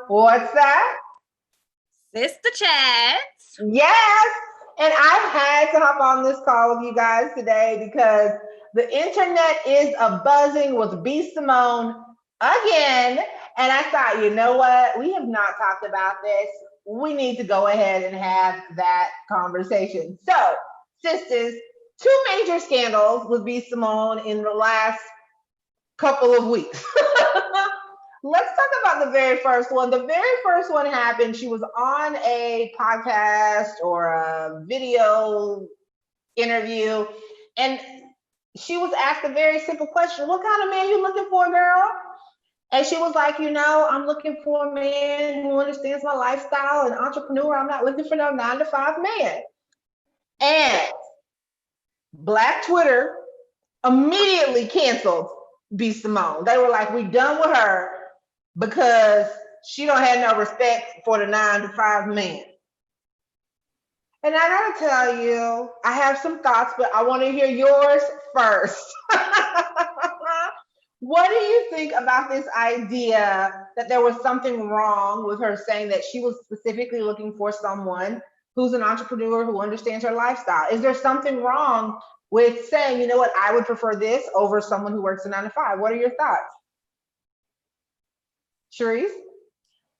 What's that? Sister Chats. Yes. And I've had to hop on this call with you guys today because the internet is a buzzing with B Simone again. And I thought, you know what? We have not talked about this. We need to go ahead and have that conversation. So, sisters, two major scandals with B Simone in the last couple of weeks. Let's talk about the very first one. The very first one happened. She was on a podcast or a video interview, and she was asked a very simple question: "What kind of man you looking for, girl?" And she was like, I'm looking for a man who understands my lifestyle, an entrepreneur. I'm not looking for no 9 to 5 man. And Black Twitter immediately canceled B Simone. They were like, we done with her because she don't have no respect for the 9 to 5 man. And I gotta tell you, I have some thoughts, but I want to hear yours first. What do you think about this idea that there was something wrong with her saying that she was specifically looking for someone who's an entrepreneur who understands her lifestyle? Is there something wrong with saying, you know what, I would prefer this over someone who works a 9 to 5? What are your thoughts? Cherise?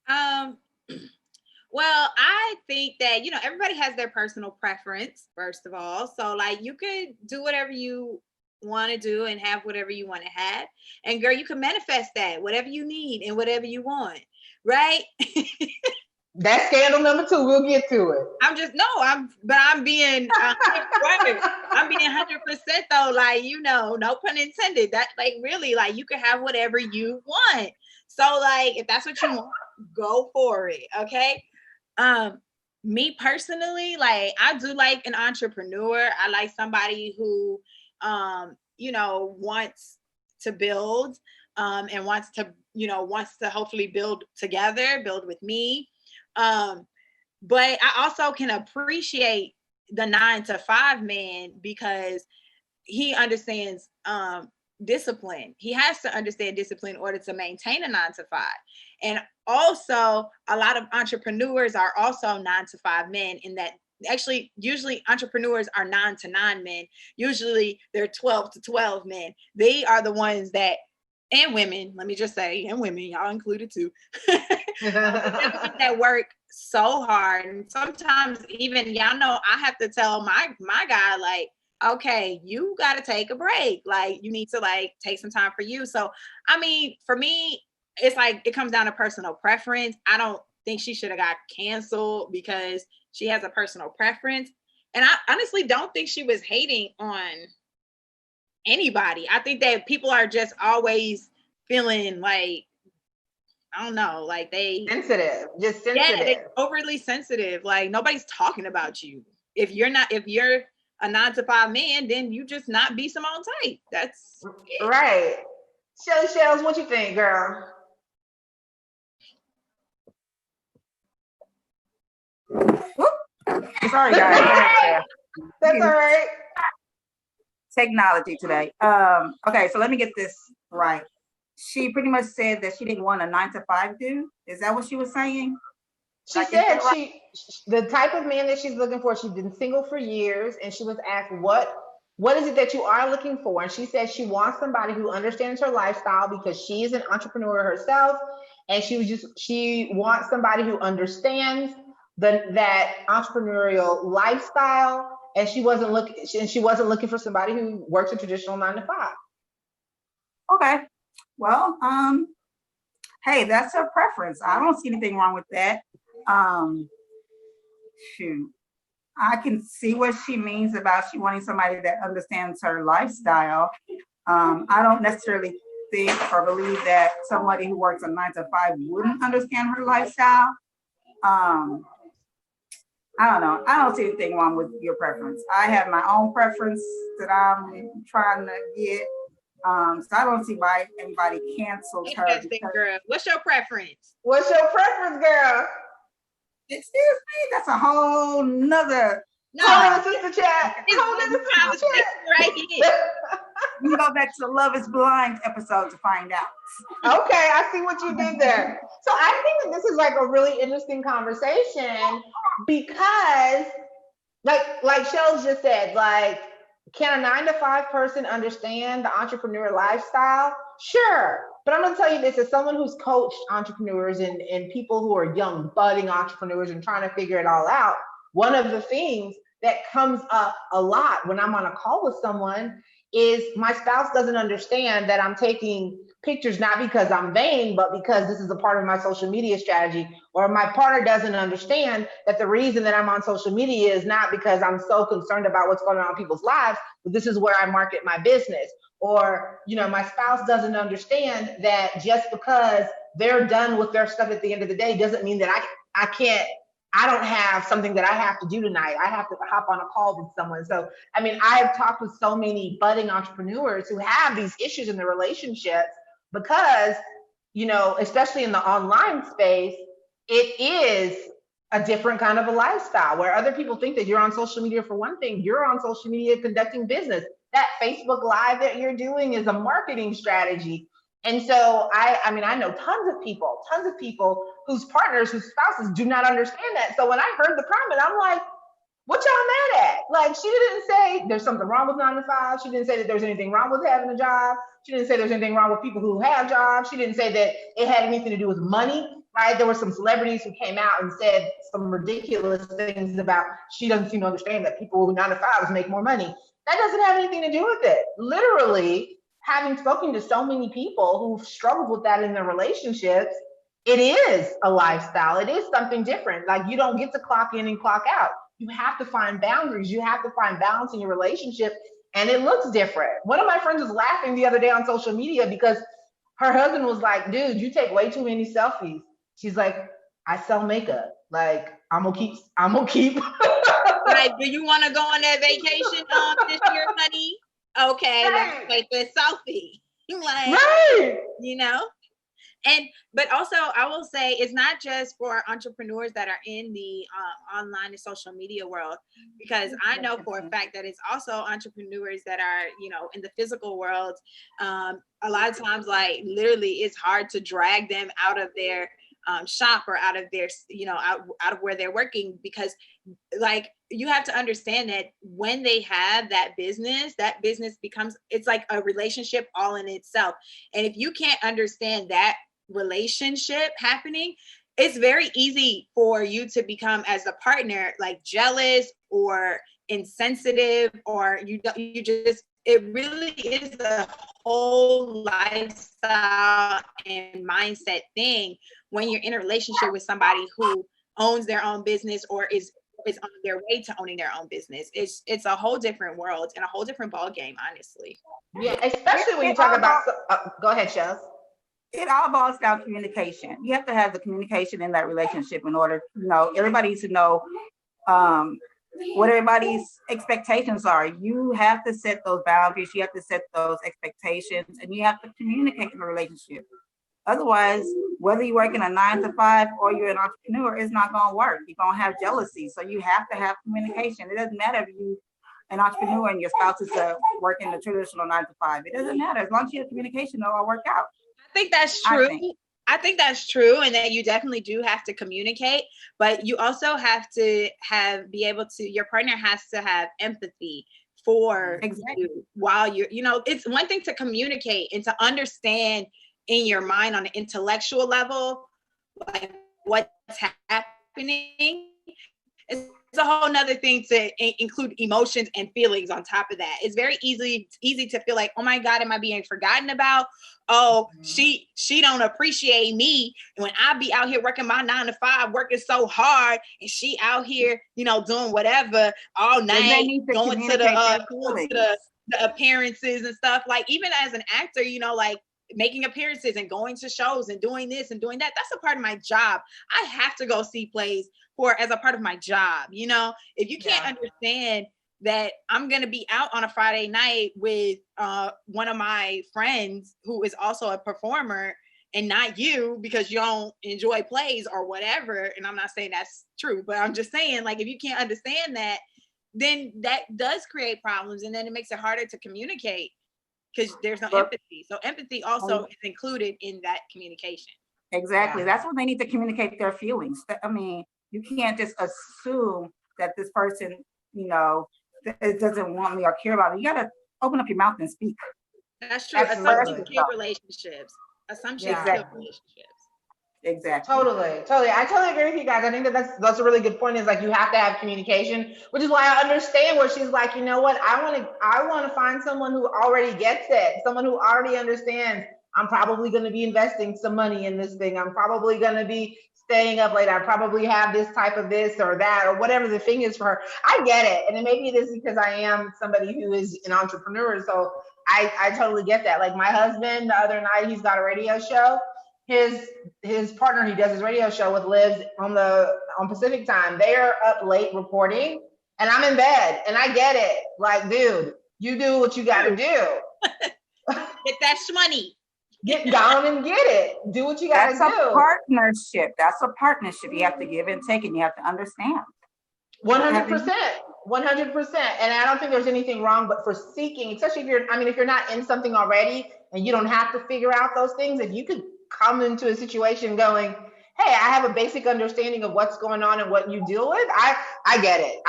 Um, well, I think that, everybody has their personal preference, first of all. So, like, you could do whatever you want to do and have whatever you want to have. And, girl, you can manifest that, whatever you need and whatever you want, right? That's scandal number 2. We'll get to it. I'm being, I'm being 100% though, like, no pun intended. That, like, really, like, you can have whatever you want. So, like, if that's what you want, go for it. Okay. Me personally, like, I do like an entrepreneur. I like somebody who, wants to build, and wants to hopefully build together, build with me. But I also can appreciate the 9 to 5 man because he understands discipline. He has to understand discipline in order to maintain a 9 to 5. And also, a lot of entrepreneurs are also 9 to 5 men, in that actually usually entrepreneurs are 9 to 9 men. Usually they're 12 to 12 men. They are the ones that, and women, let me just say, and women, y'all included too, that work so hard. And sometimes even, y'all know, I have to tell my guy, like, okay, you got to take a break. Like, you need to, like, take some time for you. So, I mean, for me, it's like, it comes down to personal preference. I don't think she should have got canceled because she has a personal preference. And I honestly don't think she was hating on anybody. I think that people are just always feeling like, I don't know, like they sensitive, just sensitive. Yeah, they're overly sensitive. Like, nobody's talking about you. If you're a 9 to 5 man, then you just not be Simone type. That's it. Right. Shells, what you think, girl? Sorry, guys. That's all right. Technology today. Okay, so let me get this right. She pretty much said that she didn't want a 9 to 5 dude. Is that what she was saying? She said the type of man that she's looking for, she's been single for years, and she was asked what is it that you are looking for? And she said she wants somebody who understands her lifestyle because she is an entrepreneur herself, and she wants somebody who understands that entrepreneurial lifestyle, and she wasn't looking for somebody who works a traditional 9 to 5. Okay. Well, hey, that's her preference. I don't see anything wrong with that. Shoot. I can see what she means about she wanting somebody that understands her lifestyle. I don't necessarily think or believe that somebody who works a 9 to 5 wouldn't understand her lifestyle. I don't know. I don't see anything wrong with your preference. I have my own preference that I'm trying to get. So I don't see why anybody cancels her. Girl, what's your preference? What's your preference, girl? Excuse me, that's a whole nother No, Hold on, Sister Chat. it's Hold on, Sister conversation Chat. right here. You can go back to the Love is Blind episode to find out. Okay, I see what you did there. So I think that this is like a really interesting conversation because, like Shells just said, like, can a 9 to 5 person understand the entrepreneur lifestyle? Sure. But I'm gonna tell you this as someone who's coached entrepreneurs and people who are young, budding entrepreneurs and trying to figure it all out. One of the things that comes up a lot when I'm on a call with someone is my spouse doesn't understand that I'm taking pictures not because I'm vain, but because this is a part of my social media strategy. Or my partner doesn't understand that the reason that I'm on social media is not because I'm so concerned about what's going on in people's lives, but this is where I market my business. Or, my spouse doesn't understand that just because they're done with their stuff at the end of the day doesn't mean that I don't have something that I have to do tonight. I have to hop on a call with someone. So, I have talked with so many budding entrepreneurs who have these issues in their relationships because, especially in the online space, it is a different kind of a lifestyle where other people think that you're on social media for one thing, you're on social media conducting business. That Facebook Live that you're doing is a marketing strategy. And so I know tons of people whose partners, whose spouses do not understand that. So when I heard the comment, I'm like, what y'all mad at? Like, she didn't say there's something wrong with 9 to 5. She didn't say that there's anything wrong with having a job. She didn't say there's anything wrong with people who have jobs. She didn't say that it had anything to do with money, right? There were some celebrities who came out and said some ridiculous things about she doesn't seem to understand that people who 9 to 5s make more money. That doesn't have anything to do with it. Literally, having spoken to so many people who've struggled with that in their relationships, it is a lifestyle. It is something different. Like, you don't get to clock in and clock out. You have to find boundaries. You have to find balance in your relationship, and it looks different. One of my friends was laughing the other day on social media because her husband was like, dude, you take way too many selfies. She's like, I sell makeup. Like, I'm gonna keep. Like, do you want to go on that vacation this year, honey? Okay, Right. let's take this selfie. Like, Right. But also I will say it's not just for entrepreneurs that are in the online and social media world, because I know for a fact that it's also entrepreneurs that are, in the physical world. A lot of times, like, literally it's hard to drag them out of their shop or out of their, out of where they're working, because, like, you have to understand that when they have that business becomes, it's like a relationship all in itself. And if you can't understand that relationship happening, it's very easy for you to become, as a partner, like jealous or insensitive, or it really is a whole lifestyle and mindset thing when you're in a relationship with somebody who owns their own business or is on their way to owning their own business. It's a whole different world and a whole different ball game, honestly. Yeah, especially when you talk about. Go ahead, Shells. It all boils down to communication. You have to have the communication in that relationship in order, everybody needs to know what everybody's expectations are. You have to set those boundaries, you have to set those expectations, and you have to communicate in the relationship. Otherwise, whether you work in a 9 to 5 or you're an entrepreneur, it's not going to work. You're going to have jealousy. So you have to have communication. It doesn't matter if you an entrepreneur and your spouse is working the traditional 9 to 5. It doesn't matter. As long as you have communication, it'll all work out. I think that's true. I think that's true, and that you definitely do have to communicate, but you also have to be able to, your partner has to have empathy for you while you're, it's one thing to communicate and to understand in your mind on an intellectual level, like what's happening. It's a whole nother thing to include emotions and feelings on top of that. It's very easy to feel like, oh my God, am I being forgotten about? Oh, she don't appreciate me. And when I be out here working my 9 to 5, working so hard, and she out here, doing whatever all night, going to the appearances and stuff. Like, even as an actor, like making appearances and going to shows and doing this and doing that. That's a part of my job. I have to go see plays as a part of my job. If you can't understand that I'm going to be out on a Friday night with one of my friends who is also a performer and not you, because you don't enjoy plays or whatever. And I'm not saying that's true, but I'm just saying, like, if you can't understand that, then that does create problems, and then it makes it harder to communicate because there's no But- empathy. So empathy also is included in that communication. Exactly. Yeah. That's when they need to communicate their feelings. I mean, you can't just assume that this person, you know, doesn't want me or care about me. You gotta open up your mouth and speak. That's true. Absolutely. Assumptions kill relationships. Assumptions Yeah. kill Exactly. relationships. Exactly. Totally. I totally agree with you guys. I think that's a really good point. Is like you have to have communication, which is why I understand where she's like, you know what, I want to find someone who already gets it, someone who already understands. I'm probably going to be investing some money in this thing. I'm probably going to be staying up late. I probably have this type of this or that or whatever the thing is for her. I get it, and maybe it is because I am somebody who is an entrepreneur, so I totally get that. Like my husband, the other night, he's got a radio show. His partner he does his radio show with lives on Pacific time. They're up late reporting, and I'm in bed, and I get it. Like, dude, you do what you got to do. Get that money. Get down and get it. Do what you got to That's do. a partnership. That's a partnership. You have to give and take, and you have to understand. 100%. 100%. And I don't think there's anything wrong, but for seeking, especially if you're not in something already and you don't have to figure out those things, if you could come into a situation going, hey, I have a basic understanding of what's going on and what you deal with. I get it.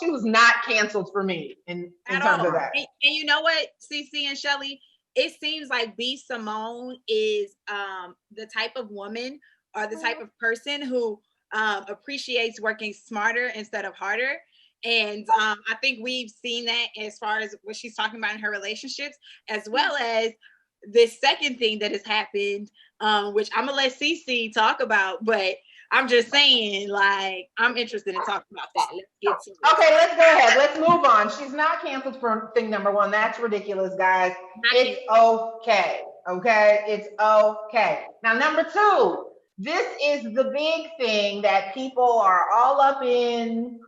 She was not canceled for me in terms of that. And you know what, CC and Shelly, it seems like B. Simone is the type of woman or the type of person who appreciates working smarter instead of harder. And I think we've seen that as far as what she's talking about in her relationships, as well as this second thing that has happened, which I'm gonna let CC talk about, but I'm just saying, like, I'm interested in talking about that. Let's get to it. Okay, let's go ahead. Let's move on. She's not canceled for thing number one. That's ridiculous, guys. It's okay. Okay, it's okay. Now, number two, this is the big thing that people are all up in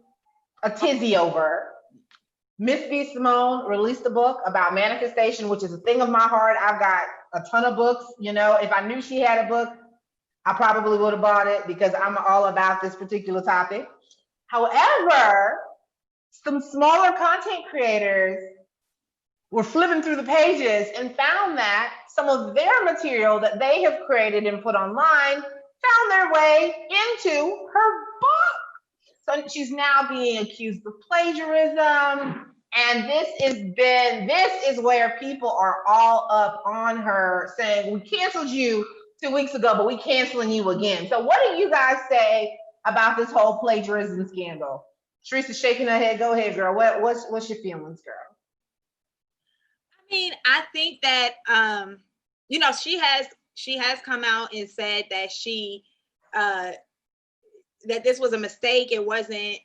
a tizzy over. Miss B. Simone released a book about manifestation, which is a thing of my heart. I've got a ton of books. You know, if I knew she had a book, I probably would have bought it because I'm all about this particular topic. However, some smaller content creators were flipping through the pages and found that some of their material that they have created and put online found their way into her book. So she's now being accused of plagiarism. And this is where people are all up on her saying, we canceled you 2 weeks ago, but we canceling you again. So what do you guys say about this whole plagiarism scandal? Teresa's shaking her head. Go ahead, girl. What's your feelings, girl? I mean, I think that she has come out and said that she that this was a mistake. It wasn't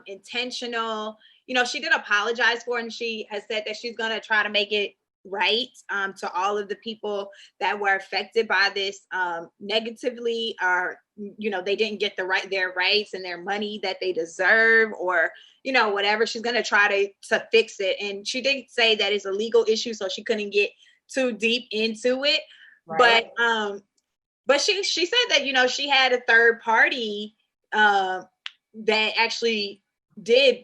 intentional. You know, she did apologize for it, and she has said that she's gonna try to make it right to all of the people that were affected by this negatively, or they didn't get their rights and their money that they deserve, or whatever. She's going to try to fix it, and she did say that it's a legal issue, so she couldn't get too deep into it. Right. But she said that she had a third party that actually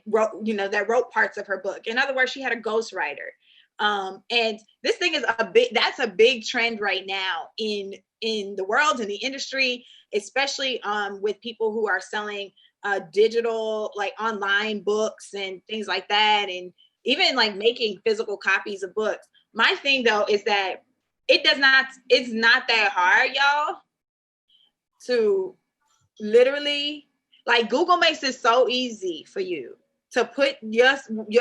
wrote parts of her book. In other words, she had a ghostwriter. And this thing is that's a big trend right now in the world, in the industry, especially with people who are selling digital, like online books and things like that, and even like making physical copies of books. My thing though is that it's not that hard, y'all, to literally, like, Google makes it so easy for you to put your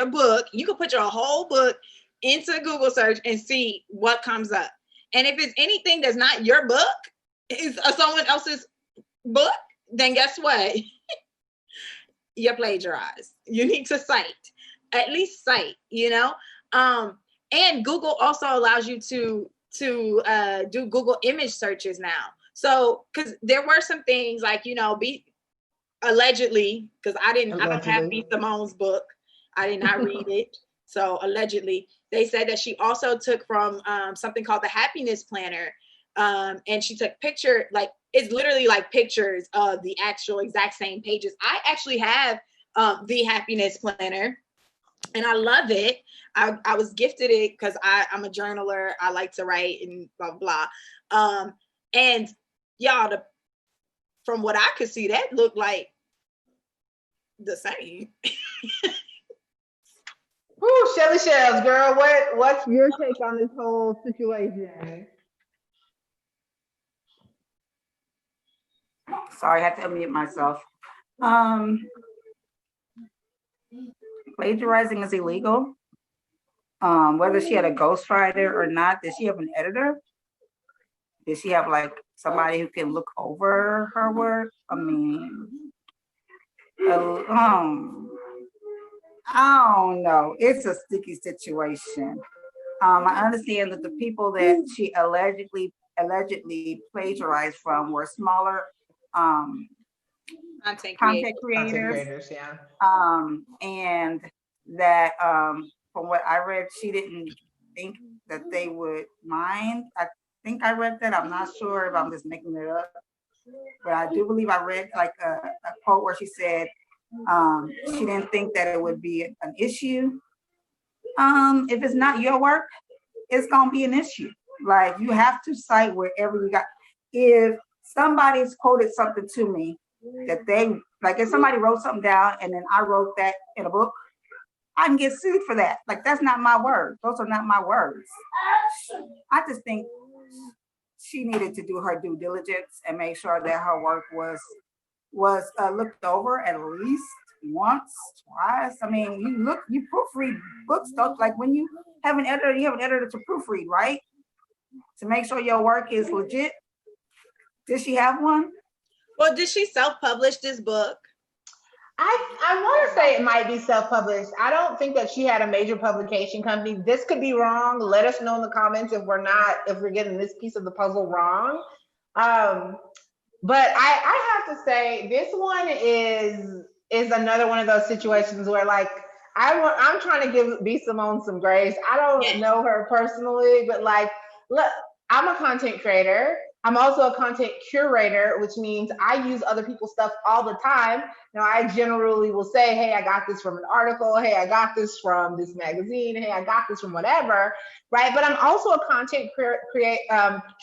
book. You can put your whole book into Google search and see what comes up. And if it's anything that's not your book, is someone else's book, then guess what? You're plagiarized. You need to at least cite, and Google also allows you to do Google image searches now. So, because there were some things like, allegedly, because I don't have B. Simone's book. I did not read it. So allegedly, they said that she also took from something called the Happiness Planner. And she took it's literally like pictures of the actual exact same pages. I actually have The Happiness Planner. And I love it. I was gifted it because I'm a journaler. I like to write and blah, blah. And y'all, from what I could see, that looked like the same. Woo, Shelly Shells, girl, what's your take on this whole situation? Sorry, I had to unmute myself. Plagiarizing is illegal. Whether she had a ghostwriter or not, did she have an editor? Did she have like somebody who can look over her work? I mean, I don't know. It's a sticky situation. I understand that the people that she allegedly plagiarized from were smaller Content content creators. creators. Yeah. And that from what I read, she didn't think that they would mind. I think I read that. I'm not sure if I'm just making it up, but I do believe I read like a quote where she said she didn't think that it would be an issue. If it's not your work, it's gonna be an issue. Like you have to cite wherever you got. If somebody's quoted something to me that they like, if somebody wrote something down and then I wrote that in a book, I can get sued for that. Like that's not my words. Those are not my words. I just think she needed to do her due diligence and make sure that her work was looked over at least once, twice. I mean, you proofread books, don't like when you have an editor, you have an editor to proofread, right? To make sure your work is legit. Did she have one? Well, did she self-publish this book? I want to say it might be self-published. I don't think that she had a major publication company. This could be wrong. Let us know in the comments if we're getting this piece of the puzzle wrong. But I have to say this one is another one of those situations where like I'm trying to give B Simone some grace. I don't know her personally, but like look, I'm a content creator. I'm also a content curator, which means I use other people's stuff all the time. Now, I generally will say, hey, I got this from an article. Hey, I got this from this magazine. Hey, I got this from whatever, right? But I'm also a content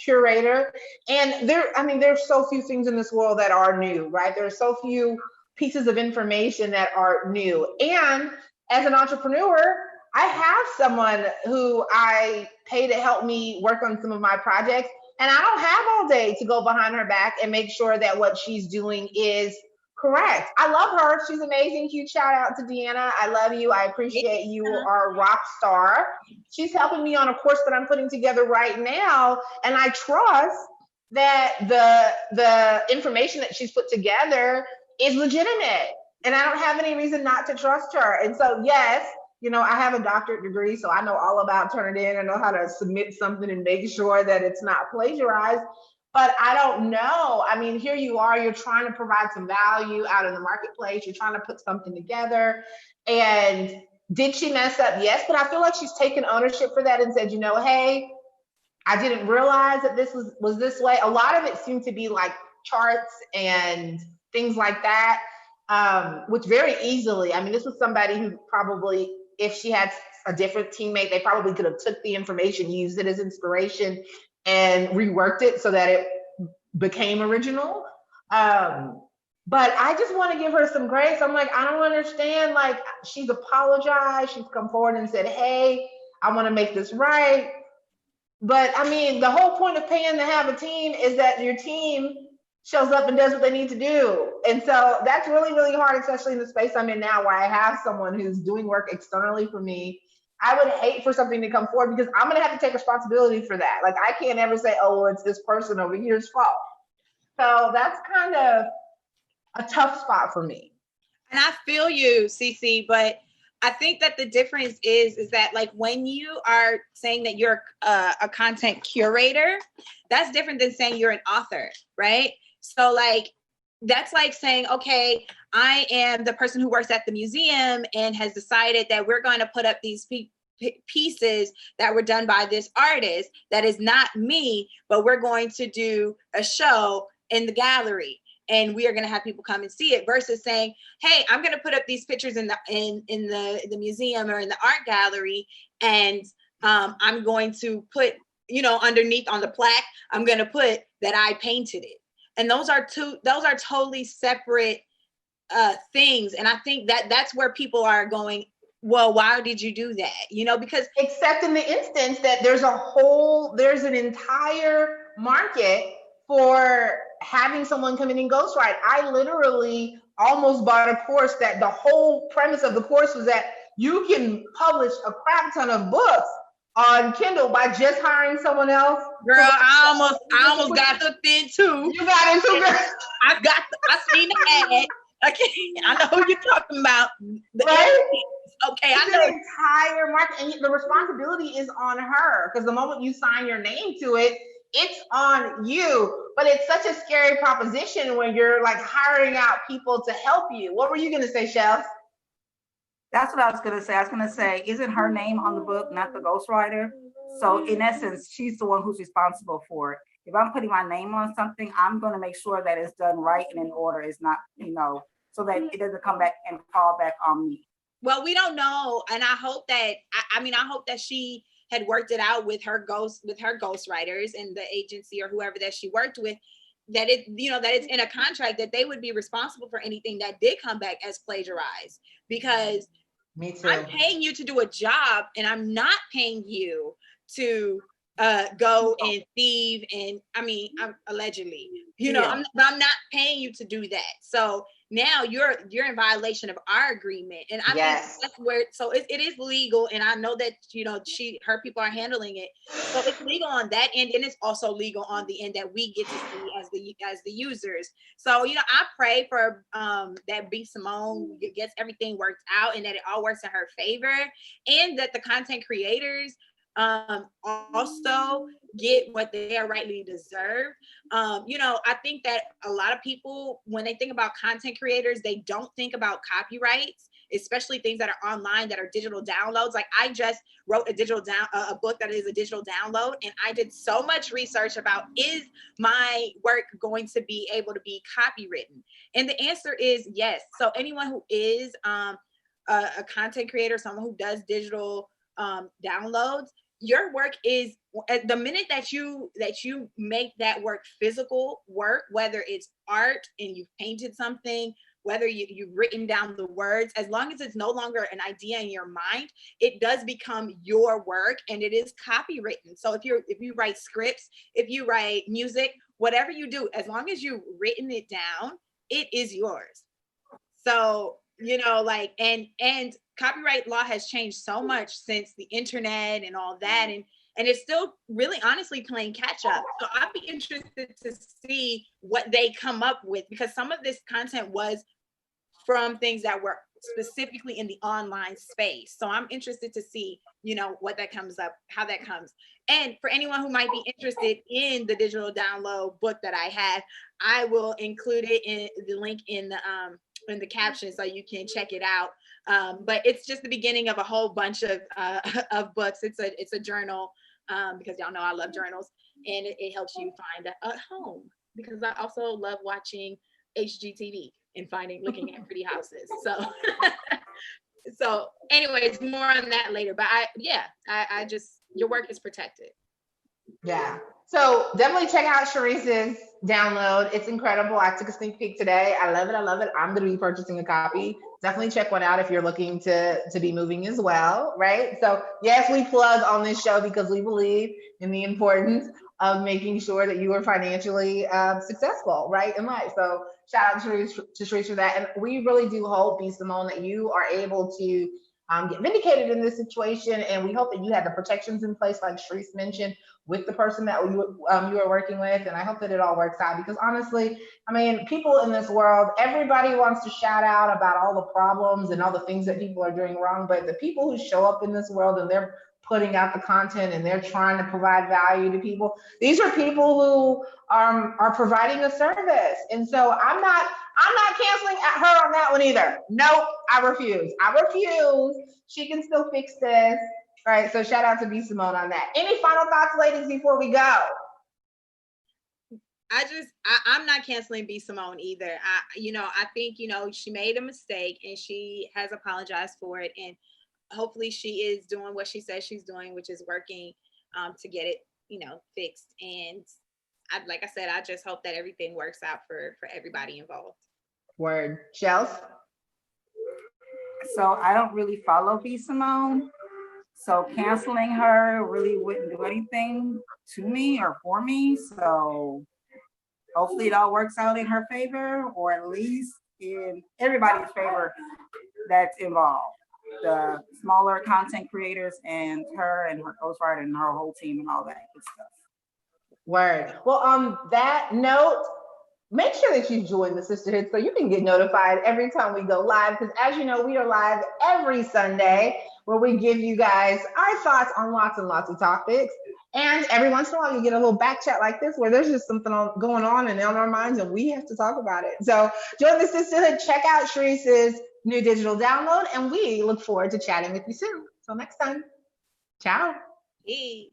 curator. And there's so few things in this world that are new, right? There are so few pieces of information that are new. And as an entrepreneur, I have someone who I pay to help me work on some of my projects. And I don't have all day to go behind her back and make sure that what she's doing is correct. I love her. She's amazing. Huge shout out to Deanna. I love you. I appreciate you. You are a rock star. She's helping me on a course that I'm putting together right now. And I trust that the information that she's put together is legitimate. And I don't have any reason not to trust her. And so, yes, I have a doctorate degree, so I know all about turning it in. I know how to submit something and make sure that it's not plagiarized. But I don't know. I mean, here you are, you're trying to provide some value out in the marketplace. You're trying to put something together. And did she mess up? Yes, but I feel like she's taken ownership for that and said, hey, I didn't realize that this was this way. A lot of it seemed to be like charts and things like that, which very easily, this was somebody who probably, if she had a different teammate, they probably could have took the information, used it as inspiration, and reworked it so that it became original. But I just want to give her some grace. I'm like, I don't understand. Like, she's apologized. She's come forward and said, hey, I want to make this right. But the whole point of paying to have a team is that your team shows up and does what they need to do. And so that's really, really hard, especially in the space I'm in now where I have someone who's doing work externally for me. I would hate for something to come forward because I'm going to have to take responsibility for that. Like, I can't ever say, oh, well, it's this person over here's fault. So that's kind of a tough spot for me. And I feel you, Cece, but I think that the difference is that like when you are saying that you're a content curator, that's different than saying you're an author, right? So like, that's like saying, okay, I am the person who works at the museum and has decided that we're going to put up these pieces that were done by this artist that is not me, but we're going to do a show in the gallery. and we are going to have people come and see it, versus saying, hey, I'm going to put up these pictures in the museum or in the art gallery, and I'm going to put, you know, underneath on the plaque, I'm going to put that I painted it. And those are totally separate things. And I think that that's where people are going, well, why did you do that? You know, because except in the instance that there's an entire market for having someone come in and ghostwrite. I literally almost bought a course that the whole premise of the course was that you can publish a crap ton of books on Kindle by just hiring someone else. Girl, I almost got hooked in too. You got into it. I seen the ad. Okay, I know who you're talking about. Right? Okay, it's I know. An entire market, and the responsibility is on her, because the moment you sign your name to it, it's on you. But it's such a scary proposition when you're like hiring out people to help you. What were you gonna say, Chef? That's what I was gonna say. I was gonna say, isn't her name on the book, not the ghostwriter? So in essence, she's the one who's responsible for it. If I'm putting my name on something, I'm gonna make sure that it's done right and in order. It's not, you know, so that it doesn't come back and fall back on me. Well, we don't know, and I hope that I hope that she had worked it out with her ghostwriters and the agency or whoever that she worked with, that it, you know, that it's in a contract that they would be responsible for anything that did come back as plagiarized. Because Me too. I'm paying you to do a job, and I'm not paying you to go and thieve, and I'm allegedly, you know, I'm not paying you to do that. So now you're in violation of our agreement, and I think that's where, so it is legal, and I know that, you know, her people are handling it, so it's legal on that end, and it's also legal on the end that we get to see as the users. So, you know, I pray for that B. Simone gets everything worked out, and that it all works in her favor, and that the content creators also get what they are rightly deserve. You know, I think that a lot of people, when they think about content creators, they don't think about copyrights, especially things that are online, that are digital downloads. Like, I just wrote a book that is a digital download, and I did so much research about, is my work going to be able to be copywritten? And the answer is yes. So anyone who is a content creator, someone who does digital downloads, your work is, the minute that you make that work physical work, whether it's art and you've painted something, whether you've written down the words, as long as it's no longer an idea in your mind, it does become your work, and it is copywritten. So if you write scripts, if you write music, whatever you do, as long as you've written it down, it is yours. So, you know, like, and copyright law has changed so much since the internet and all that, and it's still really honestly playing catch up. So I'd be interested to see what they come up with, because some of this content was from things that were specifically in the online space. So I'm interested to see, you know, what that comes up, how that comes. And for anyone who might be interested in the digital download book that I have, I will include it in the link in the caption, so you can check it out. But it's just the beginning of a whole bunch of books. It's a journal, because y'all know I love journals, and it helps you find a home, because I also love watching HGTV and looking at pretty houses. So anyways, more on that later. But I just, your work is protected. Yeah. So definitely check out Sharice's download. It's incredible. I took a sneak peek today. I love it. I love it. I'm going to be purchasing a copy. Definitely check one out if you're looking to be moving as well, right? So yes, we plug on this show because we believe in the importance of making sure that you are financially successful, right, in life. So shout out to Sharice for that. And we really do hope, B. Simone, that you are able to get vindicated in this situation. And we hope that you have the protections in place, like Sharice mentioned, with the person that you are working with. And I hope that it all works out, because honestly, I mean, people in this world, everybody wants to shout out about all the problems and all the things that people are doing wrong. But the people who show up in this world and they're putting out the content and they're trying to provide value to people, these are people who are providing a service. And so I'm not canceling her on that one either. Nope, I refuse. She can still fix this. All right, so shout out to B. Simone on that. Any final thoughts, ladies, before we go? I'm not canceling B Simone either. I think, she made a mistake and she has apologized for it. And hopefully she is doing what she says she's doing, which is working to get it, fixed. And like I said, I just hope that everything works out for everybody involved. Word. Shells? So I don't really follow B Simone. So canceling her really wouldn't do anything to me or for me. So hopefully it all works out in her favor, or at least in everybody's favor that's involved. The smaller content creators and her and her ghostwriter and her whole team and all that good stuff. Word. Well, on that note, make sure that you join the Sisterhood so you can get notified every time we go live. Because as you know, we are live every Sunday where we give you guys our thoughts on lots and lots of topics. And every once in a while, you get a little back chat like this where there's just something going on and on our minds and we have to talk about it. So join the Sisterhood, check out Sharice's new digital download, and we look forward to chatting with you soon. Till next time. Ciao. Hey.